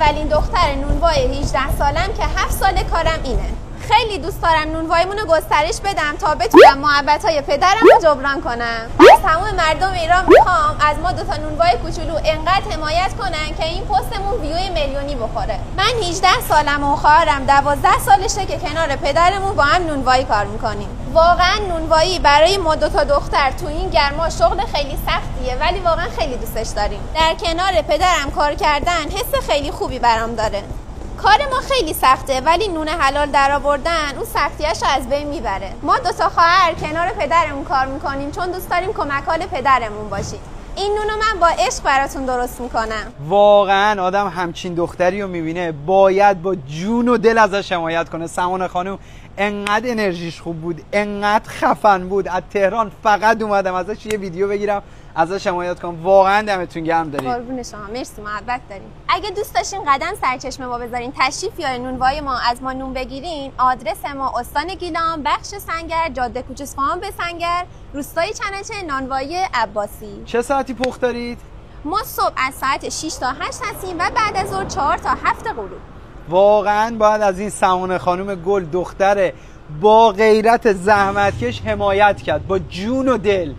اولین دختر نونوای 18 سالم که 7 سال کارم اینه. خیلی دوست دارم نونواییمون رو گسترش بدم تا بتونم محبت‌های پدرم رو جبران کنم. از تمام مردم ایران میخوام از ما دوتا نونوای کوچولو انقدر حمایت کنن که این پستمون ویوی میلیونی بخوره. من 18 سالم و خواهرم 12 سالشه که کنار پدرمون با هم نونوایی کار میکنیم. واقعا نونوایی برای ما دوتا دختر تو این گرما شغل خیلی سختیه، ولی واقعا خیلی دوستش داریم. در کنار پدرم کار کردن حس خیلی خوبی برام داره. کار ما خیلی سخته، ولی نون حلال در آوردن اون سختیاشو از بین میبره. ما دوتا خواهر کنار پدرمون کار میکنیم چون دوست داریم کمک‌حال پدرمون باشیم. این نونو من با عشق براتون درست میکنم. واقعا آدم همچین دختری رو میبینه باید با جون و دل ازش حمایت کنه. سمانه خانم انقدر انرژیش خوب بود، انقدر خفن بود. از تهران فقط اومدم ازش یه ویدیو بگیرم، ازش حمایت کنم. واقعا دمتون گرم. دارید قربون شما، مرسی، محبت داریم. اگه دوست داشتین قدم سرچشمه ما بذارین، تشریف بیارین نونوای ما از ما نون بگیرین، آدرس ما استان گیلان، بخش سنگر، جاده کوچه اصفهان به سنگر، روستای چنچه، نانوایی عباسی. چه ساعتی پخت دارید؟ ما صبح از ساعت 6 تا 8 هستیم و بعد از ظهر 4 تا 7 غروب. واقعا باید از این سمانه خانم گل، دختر با غیرت زحمتکش، حمایت کرد با جون و دل.